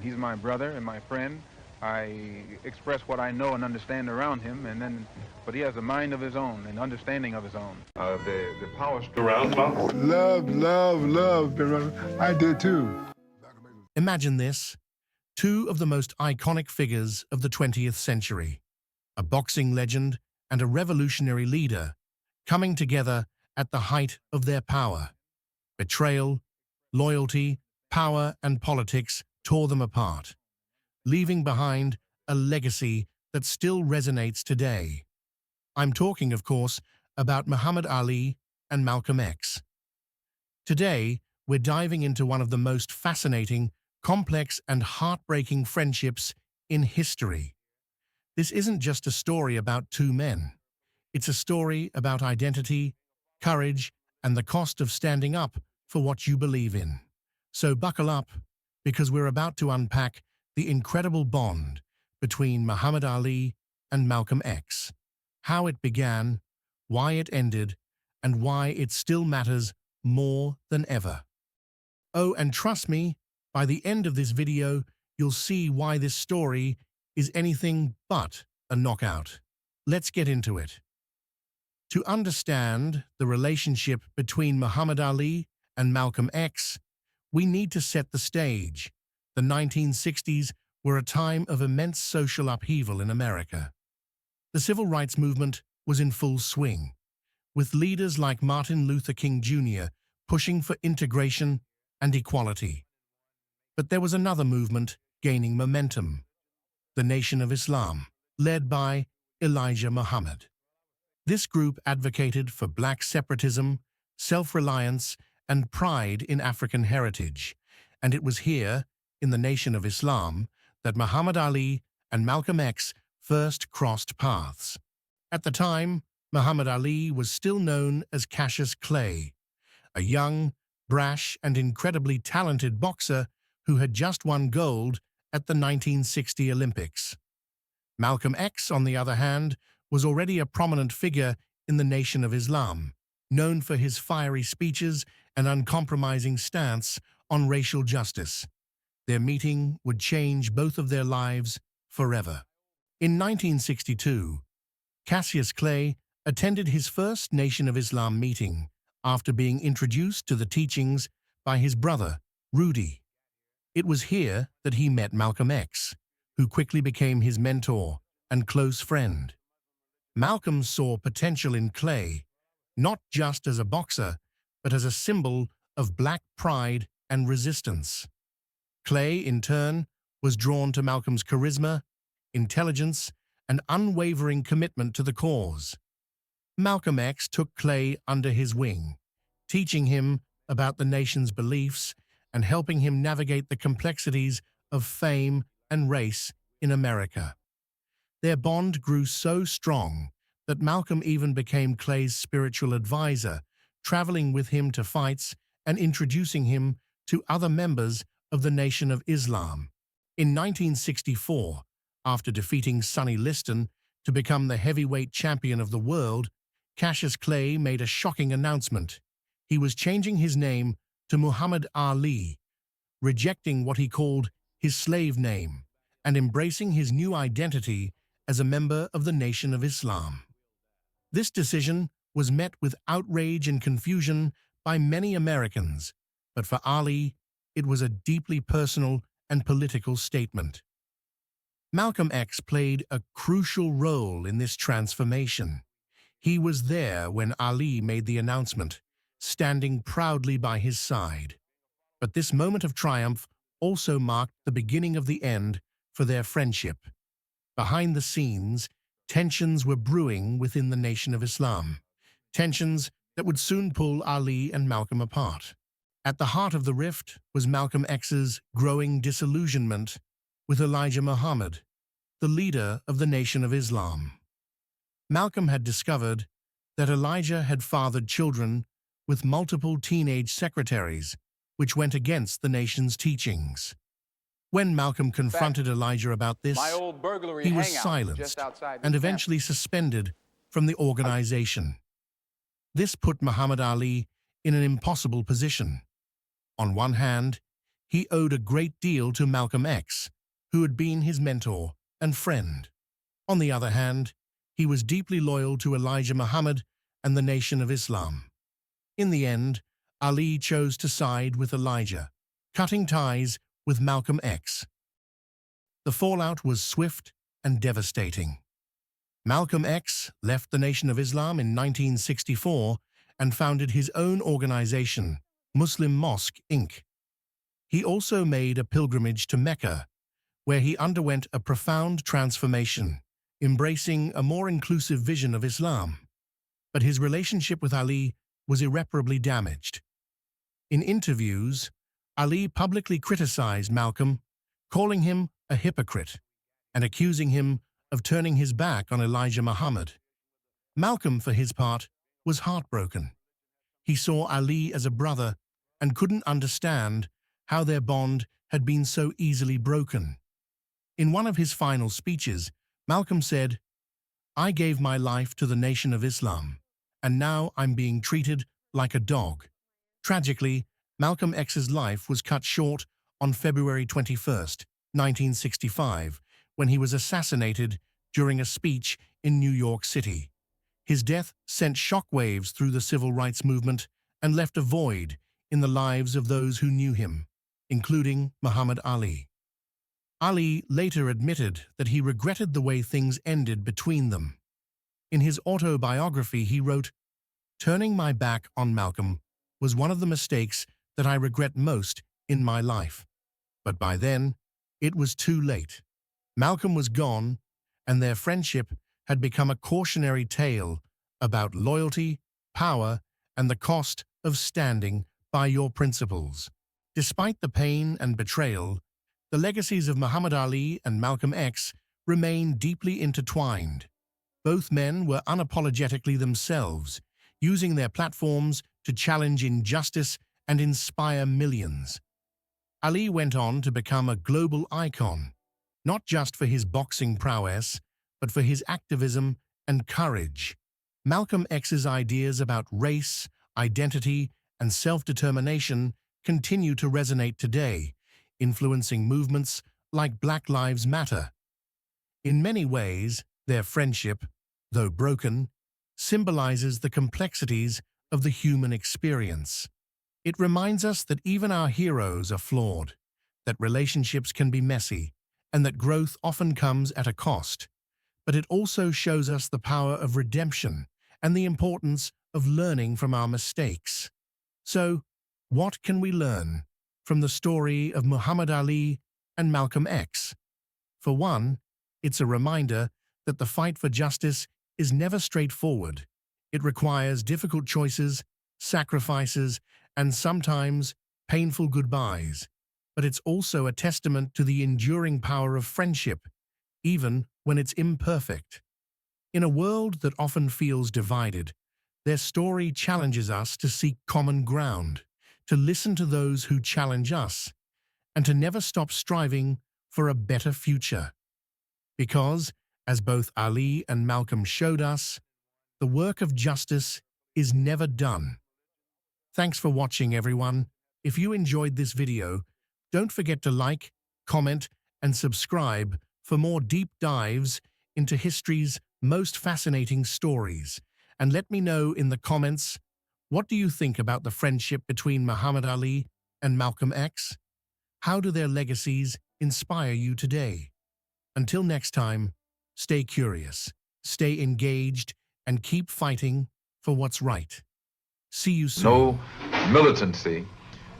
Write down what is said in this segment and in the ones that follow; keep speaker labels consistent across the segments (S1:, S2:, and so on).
S1: He's my brother and my friend. I express what I know and understand around him, but he has a mind of his own and understanding of his own. The power around.
S2: Love, brother. I did too.
S3: Imagine this, two of the most iconic figures of the 20th century, a boxing legend and a revolutionary leader, coming together at the height of their power. Betrayal, loyalty, power, and politics tore them apart, leaving behind a legacy that still resonates today. I'm talking, of course, about Muhammad Ali and Malcolm X. Today, we're diving into one of the most fascinating, complex, and heartbreaking friendships in history. This isn't just a story about two men. It's a story about identity, courage, and the cost of standing up for what you believe in. So buckle up, because we're about to unpack the incredible bond between Muhammad Ali and Malcolm X, how it began, why it ended, and why it still matters more than ever. Oh, and trust me, by the end of this video, you'll see why this story is anything but a knockout. Let's get into it. To understand the relationship between Muhammad Ali and Malcolm X, we need to set the stage. The 1960s were a time of immense social upheaval in America. The civil rights movement was in full swing, with leaders like Martin Luther King Jr. pushing for integration and equality. But there was another movement gaining momentum, the Nation of Islam, led by Elijah Muhammad. This group advocated for black separatism, self-reliance, and pride in African heritage, and it was here, in the Nation of Islam, that Muhammad Ali and Malcolm X first crossed paths. At the time, Muhammad Ali was still known as Cassius Clay, a young, brash, and incredibly talented boxer who had just won gold at the 1960 Olympics. Malcolm X, on the other hand, was already a prominent figure in the Nation of Islam, known for his fiery speeches and uncompromising stance on racial justice. Their meeting would change both of their lives forever. In 1962, Cassius Clay attended his first Nation of Islam meeting after being introduced to the teachings by his brother, Rudy. It was here that he met Malcolm X, who quickly became his mentor and close friend. Malcolm saw potential in Clay, not just as a boxer, but as a symbol of black pride and resistance. Clay, in turn, was drawn to Malcolm's charisma, intelligence, and unwavering commitment to the cause. Malcolm X took Clay under his wing, teaching him about the nation's beliefs and helping him navigate the complexities of fame and race in America. Their bond grew so strong that Malcolm even became Clay's spiritual advisor, traveling with him to fights and introducing him to other members of the Nation of Islam. In 1964, after defeating Sonny Liston to become the heavyweight champion of the world, Cassius Clay made a shocking announcement. He was changing his name to Muhammad Ali, rejecting what he called his slave name, and embracing his new identity as a member of the Nation of Islam. This decision was met with outrage and confusion by many Americans, but for Ali, it was a deeply personal and political statement. Malcolm X played a crucial role in this transformation. He was there when Ali made the announcement, standing proudly by his side. But this moment of triumph also marked the beginning of the end for their friendship. Behind the scenes, tensions were brewing within the Nation of Islam, tensions that would soon pull Ali and Malcolm apart. At the heart of the rift was Malcolm X's growing disillusionment with Elijah Muhammad, the leader of the Nation of Islam. Malcolm had discovered that Elijah had fathered children with multiple teenage secretaries, which went against the nation's teachings. When Malcolm confronted Elijah about this, he was silenced and eventually suspended from the organization. This put Muhammad Ali in an impossible position. On one hand, he owed a great deal to Malcolm X, who had been his mentor and friend. On the other hand, he was deeply loyal to Elijah Muhammad and the Nation of Islam. In the end, Ali chose to side with Elijah, cutting ties with Malcolm X. The fallout was swift and devastating. Malcolm X left the Nation of Islam in 1964 and founded his own organization, Muslim Mosque, Inc. He also made a pilgrimage to Mecca, where he underwent a profound transformation, embracing a more inclusive vision of Islam. But his relationship with Ali was irreparably damaged. In interviews, Ali publicly criticized Malcolm, calling him a hypocrite and accusing him of turning his back on Elijah Muhammad. Malcolm, for his part, was heartbroken. He saw Ali as a brother and couldn't understand how their bond had been so easily broken. In one of his final speeches, Malcolm said, "I gave my life to the Nation of Islam, and now I'm being treated like a dog." Tragically, Malcolm X's life was cut short on February 21, 1965, when he was assassinated during a speech in New York City. His death sent shockwaves through the civil rights movement and left a void in the lives of those who knew him, including Muhammad Ali. Ali later admitted that he regretted the way things ended between them. In his autobiography, he wrote, "Turning my back on Malcolm was one of the mistakes that I regret most in my life. But by then, it was too late. Malcolm was gone, and their friendship had become a cautionary tale about loyalty, power, and the cost of standing by your principles." Despite the pain and betrayal, the legacies of Muhammad Ali and Malcolm X remain deeply intertwined. Both men were unapologetically themselves, using their platforms to challenge injustice and inspire millions. Ali went on to become a global icon, not just for his boxing prowess, but for his activism and courage. Malcolm X's ideas about race, identity, and self-determination continue to resonate today, influencing movements like Black Lives Matter. In many ways, their friendship, though broken, symbolizes the complexities of the human experience. It reminds us that even our heroes are flawed, that relationships can be messy, and that growth often comes at a cost. But it also shows us the power of redemption and the importance of learning from our mistakes. So, what can we learn from the story of Muhammad Ali and Malcolm X? For one, it's a reminder that the fight for justice is never straightforward. It requires difficult choices, sacrifices, and sometimes painful goodbyes. But it's also a testament to the enduring power of friendship, even when it's imperfect. In a world that often feels divided, their story challenges us to seek common ground, to listen to those who challenge us, and to never stop striving for a better future. Because, as both Ali and Malcolm showed us, the work of justice is never done. Thanks for watching, everyone. If you enjoyed this video, don't forget to like, comment, and subscribe for more deep dives into history's most fascinating stories. And let me know in the comments, what do you think about the friendship between Muhammad Ali and Malcolm X? How do their legacies inspire you today? Until next time, stay curious, stay engaged, and keep fighting for what's right. See you soon.
S1: No militancy,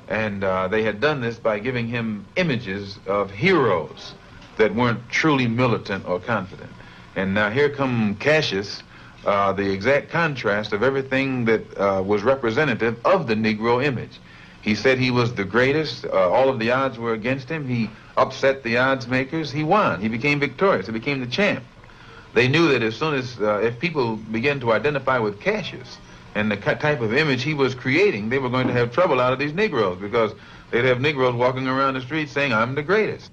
S1: and they had done this by giving him images of heroes that weren't truly militant or confident. And now here come Cassius, the exact contrast of everything that was representative of the Negro image. He said he was the greatest. All of the odds were against him. He upset the odds makers. He won. He became victorious. He became the champ. They knew that as soon as, if people began to identify with Cassius and the type of image he was creating, they were going to have trouble out of these Negroes, because they'd have Negroes walking around the streets saying, "I'm the greatest."